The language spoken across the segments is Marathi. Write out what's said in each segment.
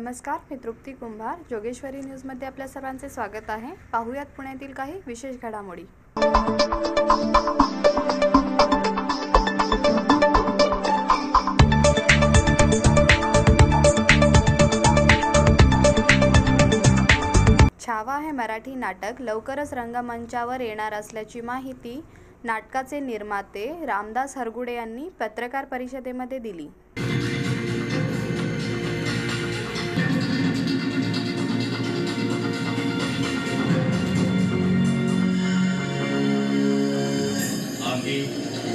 नमस्कार, मी तृप्ती कुंभार. जोगेश्वरी न्यूजमध्ये आपल्या सर्वांचे स्वागत आहे. पाहूयात पुण्यातील काही विशेष घडामोडी. छावा हे मराठी नाटक लवकरच रंगमंचावर येणार असल्याची माहिती नाटकाचे निर्माते रामदास हरगुडे यांनी पत्रकार परिषदेमध्ये दिली.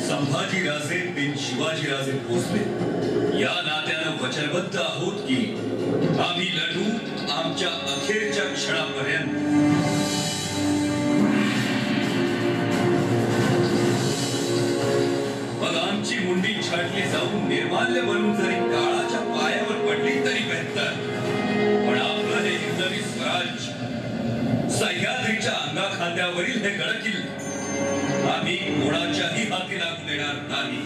संभाजीराजे बिन शिवाजीराजे भोसले या नात्यानं वचनबद्ध आहोत की आम्ही लढू आमच्या अखेरच्या क्षणापर्यंत. मग आमची मुंडी छाटली जाऊन निर्माल्य बनून जरी काळाच्या पायावर पडली तरी बेहतर, पण आपलं हे हिंदवी स्वराज्य सह्याद्रीच्या अंगाखांद्यावरील हे गडकिल्ले आम्ही कोणाच्याही हाती लागू देणार नाही.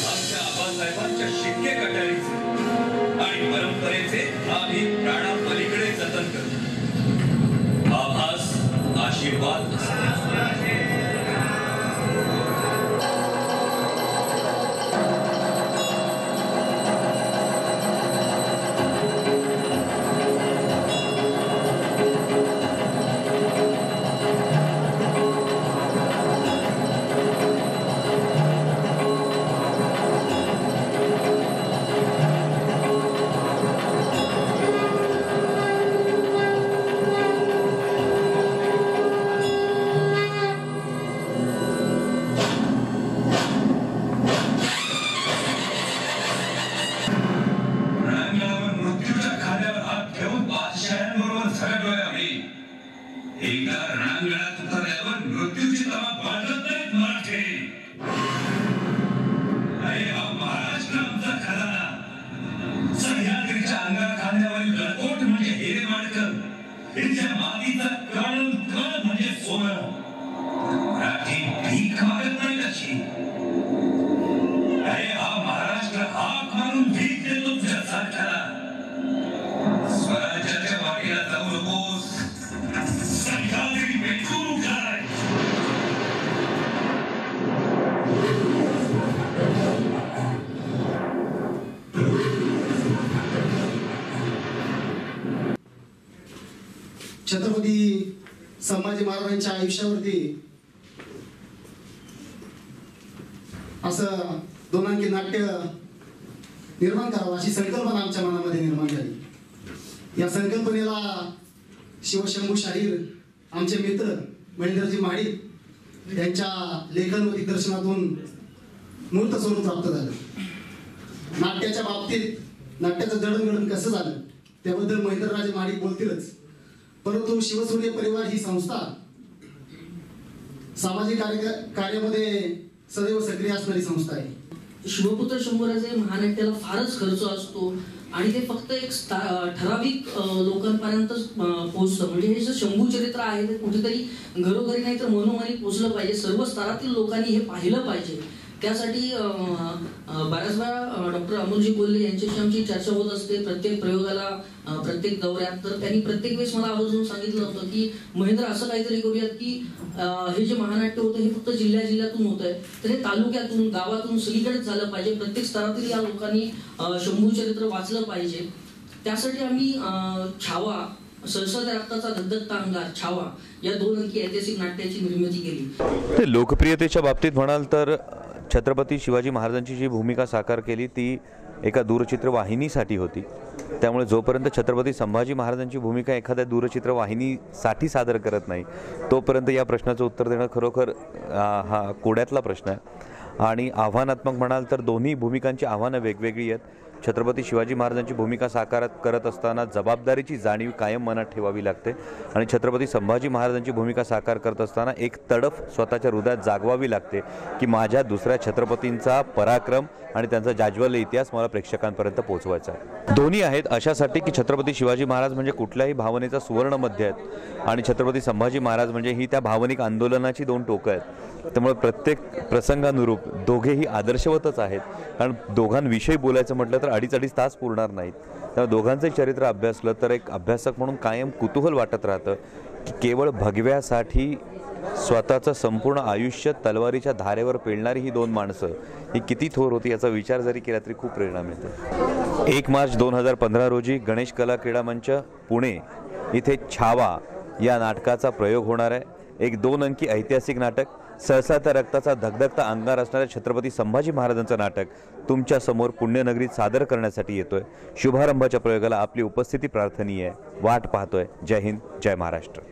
आमच्या आबासाहेबांच्या शिक्के कटारीचे आणि परंपरेचे आम्ही प्राणापलीकडे जतन करू. आभास आशीर्वाद रणांगणात उतरल्यावर मृत्यूची तमा बाळगत नाहीत मराठे. हा महाराष्ट्र आमचा खजाना, सह्याद्रीच्या अंगाखांद्यावरील गडकोट म्हणजे हिरे माणकं, त्यांच्या मातीचा कण कण म्हणजे सोनं. मराठी भीक मागत नाही तशी. हा महाराष्ट्र हाक मारून भीक देतो तुझ्या सारख्याला. स्वराज्याच्या वाटेला जाऊ नकोस. छत्रपती संभाजी महाराजांच्या आयुष्यावरती असं दोनांकी नाट्य निर्माण करावं अशी संकल्पना आमच्या मनामध्ये निर्माण झाली. या संकल्पनेला शिवशंभू शाहीर आमचे मित्र महेंद्रजी महाडिक यांच्या लेखन व दिग्दर्शनातून मूर्त स्वरूप प्राप्त झालं. नाट्याच्या बाबतीत नाट्याचं जडणघडण कसं झालं त्याबद्दल महेंद्रराजे महाडिक बोलतीलच, परंतु शिवसूर्य परिवार ही संस्था सामाजिक कार्यामध्ये सदैव सक्रिय असणारी संस्था आहे. शिवपुत्र शंभूराजे महानाट्याला फारच खर्च असतो आणि ते फक्त एक ठराविक लोकांपर्यंतच पोहोचतं. म्हणजे हे जे शंभू चरित्र आहे ते कुठेतरी घरोघरी नाही तर मनोमनी पोहोचलं पाहिजे, सर्व स्तरातील लोकांनी हे पाहिलं पाहिजे. त्यासाठी बऱ्याच वेळा डॉक्टर अमोलजी कोल्हे यांच्याशी आमची चर्चा होत असते प्रत्येक प्रयोगाला, प्रत्येक दौऱ्यात. तर त्यांनी प्रत्येक वेळेस मला आवर्जून सांगितलं होतं की महेंद्र असं काहीतरी करूयात की हे जे महानाट्य होतं हे फक्त जिल्ह्यातून होत आहे, तर हे तालुक्यातून गावातून सगळीकडेच झालं पाहिजे. प्रत्येक स्तरातील या लोकांनी शंभू चरित्र वाचलं पाहिजे. त्यासाठी आम्ही छावा, सळसळत्या रक्ताचा धगधगता अंगार, छावा या 2 अंकी ऐतिहासिक नाट्याची निर्मिती केली. लोकप्रियतेच्या बाबतीत म्हणाल तर छत्रपती शिवाजी महाराजांची जी भूमिका साकार केली ती एका दूरचित्रवाहिनीसाठी होती. त्यामुळे जोपर्यंत छत्रपती संभाजी महाराजांची भूमिका एखाद्या दूरचित्रवाहिनीसाठी सादर करत नाही तोपर्यंत या प्रश्नाचं उत्तर देणं खरोखर हा कोड्यातला प्रश्न आहे. आणि आव्हानात्मक म्हणाल तर दोन्ही भूमिकांची आव्हानं वेगवेगळी आहेत. छत्रपती शिवाजी महाराजांची भूमिका साकार करत असताना जबाबदारीची जाणीव कायम मनात ठेवावी लागते आणि छत्रपती संभाजी महाराजांची भूमिका साकार करत असताना एक तडफ स्वतःच्या हृदयात जागवावी लागते की माझ्या दुसऱ्या छत्रपतींचा पराक्रम आणि त्यांचा जाज्वल्य इतिहास मला प्रेक्षकांपर्यंत पोहोचवायचा आहे. दोन्ही आहेत अशासाठी की छत्रपती शिवाजी महाराज म्हणजे कुठल्याही भावनेचा सुवर्ण मध्य आहेत आणि छत्रपती संभाजी महाराज म्हणजे ही त्या भावनिक आंदोलनाची दोन टोकं आहेत. त्यामुळे प्रत्येक प्रसंगानुरूप दोघेही आदर्शवतच आहेत. कारण दोघांविषयी बोलायचं म्हटलं तर अडीच तास पुरणार नाहीत. त्यामुळे दोघांचंही चरित्र अभ्यासलं तर एक अभ्यासक म्हणून कायम कुतूहल वाटत राहतं की केवळ भगव्यासाठी स्वतःचं संपूर्ण आयुष्य तलवारीच्या धारेवर पेलणारी ही दोन माणसं ही किती थोर होती याचा विचार जरी केला तरी खूप प्रेरणा मिळते. 1 मार्च 2015 रोजी गणेश कला क्रीडा मंच पुणे इथे छावा या नाटकाचा प्रयोग होणार आहे. एक 2 अंकी ऐतिहासिक नाटक, सहसाच्या रक्ताचा धगधगता अंगार असणाऱ्या छत्रपती संभाजी महाराजांचं नाटक तुमच्या समोर पुण्यनगरीत सादर करण्यासाठी येतोय. शुभारंभाच्या प्रयोगाला आपली उपस्थिती प्रार्थनीय आहे. वाट पाहतोय. जय हिंद, जय महाराष्ट्र.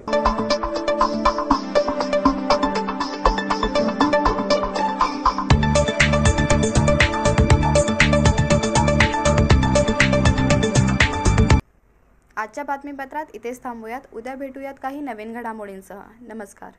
आजच्या बातमीपत्रात इथेच थांबूयात. उद्या भेटूयात काही नवीन घडामोडींसह. नमस्कार.